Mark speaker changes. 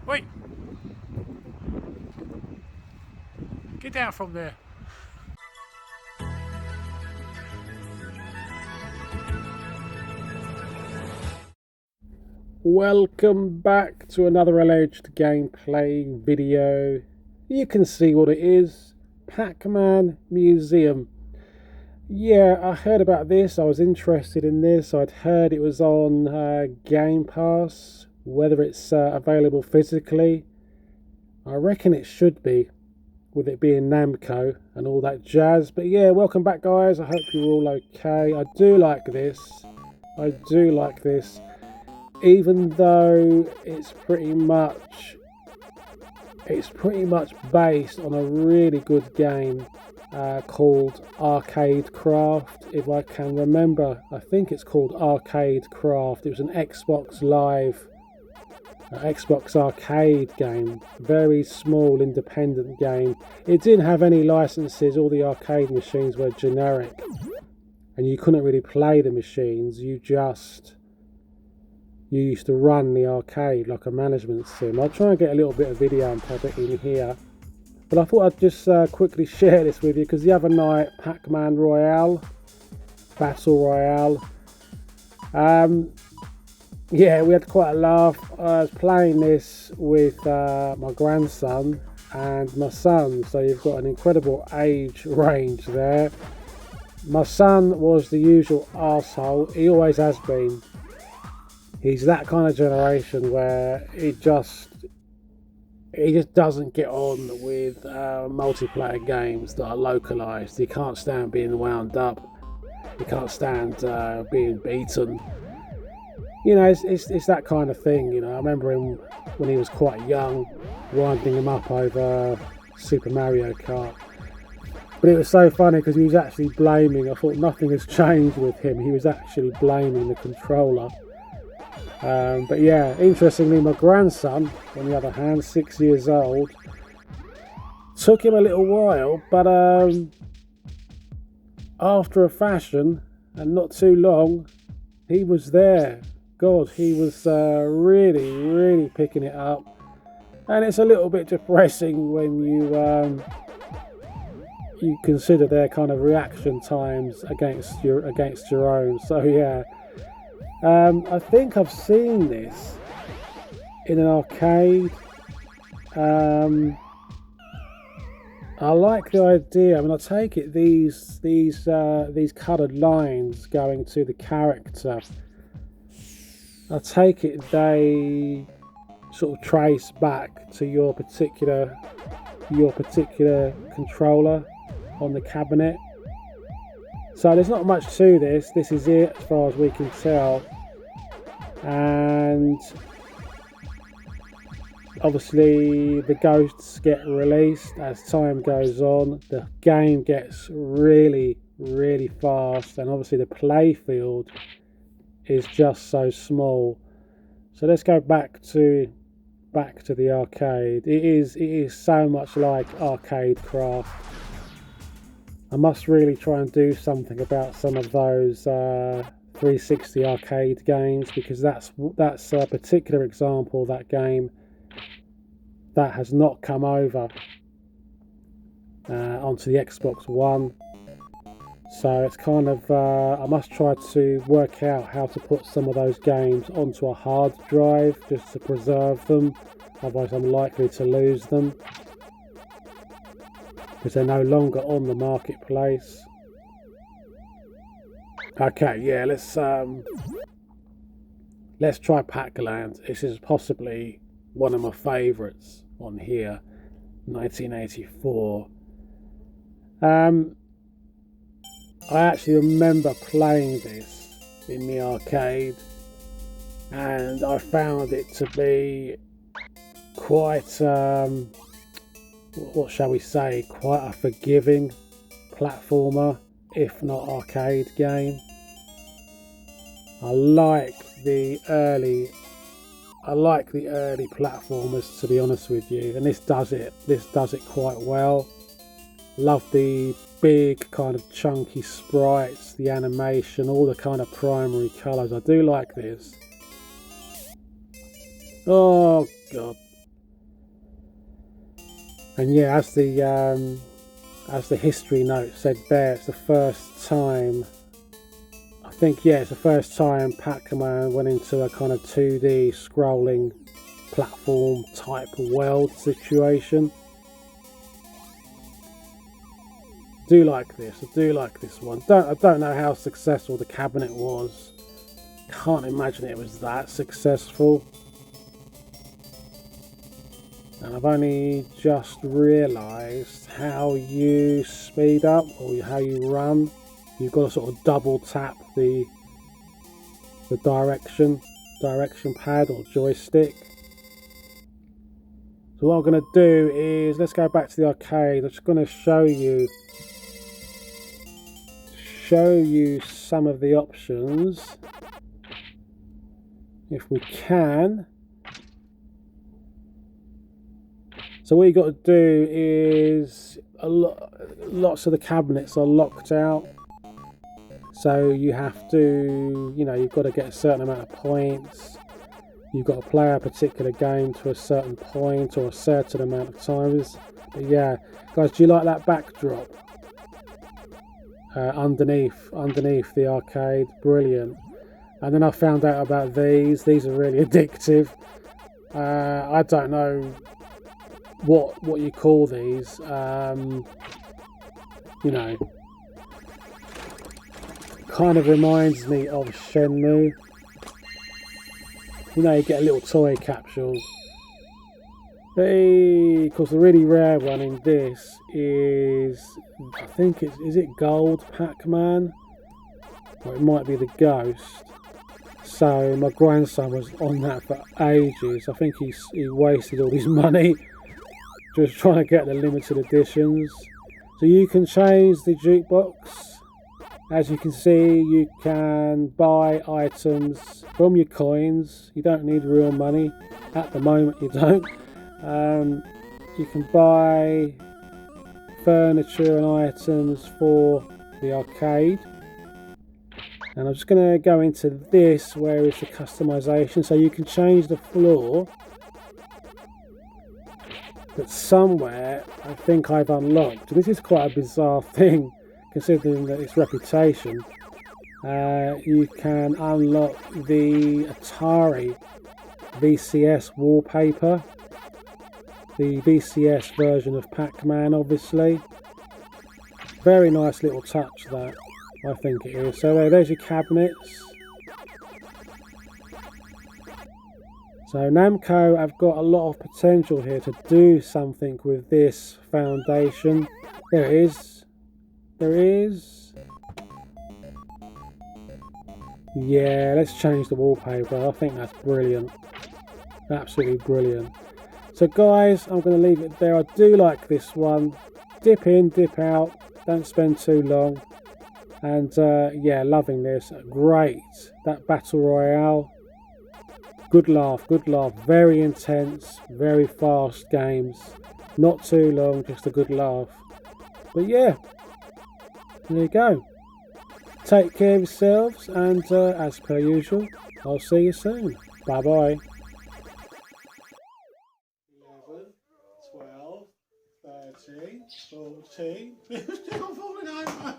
Speaker 1: Wait! Get down from there.
Speaker 2: Welcome back to another alleged gameplay video. You can see what it is. Pac Man Museum. Yeah, I heard about this. I was interested in this. I'd heard it was on Game Pass. Whether it's available physically, I reckon it should be, with it being Namco and all that jazz. But yeah, welcome back, guys. I hope you're all okay. I do like this. Even though it's pretty much based on a really good game called Arcade Craft. If I can remember, I think it's called Arcade Craft. It was an Xbox Live, Xbox arcade game. Very small independent game. It didn't have any licenses. All the arcade machines were generic, and you couldn't really play the machines. You used to run the arcade like a management sim. I'll try and get a little bit of video and pop it in here. But I thought I'd just quickly share this with you, because the other night, Pac Man Battle Royale. Yeah, we had quite a laugh. I was playing this with my grandson and my son. So you've got an incredible age range there. My son was the usual arsehole. He always has been. He's that kind of generation where he just doesn't get on with multiplayer games that are localized. He can't stand being wound up. He can't stand being beaten. You know, it's that kind of thing. You know, I remember him when he was quite young, winding him up over Super Mario Kart. But it was so funny because he was actually blaming. I thought nothing has changed with him. He was actually blaming the controller. But yeah, interestingly, my grandson, on the other hand, 6 years old, took him a little while, but after a fashion, and not too long, he was there. God, he was really picking it up. And it's a little bit depressing when you consider their kind of reaction times against your own. So yeah. I think I've seen this in an arcade. I like the idea. I mean, I take it these coloured lines going to the character, I take it they sort of trace back to your particular controller on the cabinet. So there's not much to this. This is it as far as we can tell. And obviously the ghosts get released as time goes on. The game gets really fast, and obviously the play field is just so small. So let's go back to the arcade. It is so much like Arcade Craft. I must really try and do something about some of those 360 arcade games, because that's a particular example of that game that has not come over onto the XBOXOne. So it's kind of I must try to work out how to put some of those games onto a hard drive just to preserve them. Otherwise I'm likely to lose them, because they're no longer on the marketplace. Okay, yeah, let's try Pac-Land. This is possibly one of my favourites on here, 1984. I actually remember playing this in the arcade, and I found it to be quite what shall we say, quite a forgiving platformer, if not arcade game. I like the early platformers, to be honest with you, and this does it quite well. Love the big kind of chunky sprites, the animation, all the kind of primary colours. I do like this. Oh god, And yeah, as the history note said there, it's the first time, I think, yeah, it's the first time Pac Man went into a kind of 2D scrolling platform type world situation. I do like this one. I don't know how successful the cabinet was. Can't imagine it was that successful. And I've only just realised how you speed up or how you run. You've got to sort of double tap the direction pad or joystick. So what I'm going to do is, let's go back to the arcade. I'm just going to show you some of the options if we can. So what you got to do is lots of the cabinets are locked out, so you have to, you've got to get a certain amount of points. You've got to play a particular game to a certain point or a certain amount of times. But yeah, guys, do you like that backdrop underneath the arcade? Brilliant. And then I found out about these. These are really addictive. I don't know what you call these. Kind of reminds me of Shenmue. You get little toy capsules. Of course, the really rare one in this is, I think is it Gold Pac Man? Or it might be the Ghost. So my grandson was on that for ages. I think he wasted all his money just trying to get the limited editions. So you can change the jukebox. As you can see, you can buy items from your coins. You don't need real money. At the moment you don't. You can buy furniture and items for the arcade. And I'm just going to go into this where is the customization. So you can change the floor. But somewhere I think I've unlocked. This is quite a bizarre thing considering that its reputation. You can unlock the Atari VCS wallpaper. The VCS version of Pac Man, obviously. Very nice little touch that, I think it is. So there's your cabinets. So Namco have got a lot of potential here to do something with this foundation. There it is. There is. Yeah, let's change the wallpaper. I think that's brilliant. Absolutely brilliant. So guys, I'm going to leave it there. I do like this one. Dip in, dip out. Don't spend too long. And yeah, loving this. Great. That Battle Royale. Good laugh, good laugh. Very intense, very fast games. Not too long, just a good laugh. But yeah, there you go. Take care of yourselves, and as per usual, I'll see you soon. Bye bye. 11, 12, 13, 14. I'm falling over.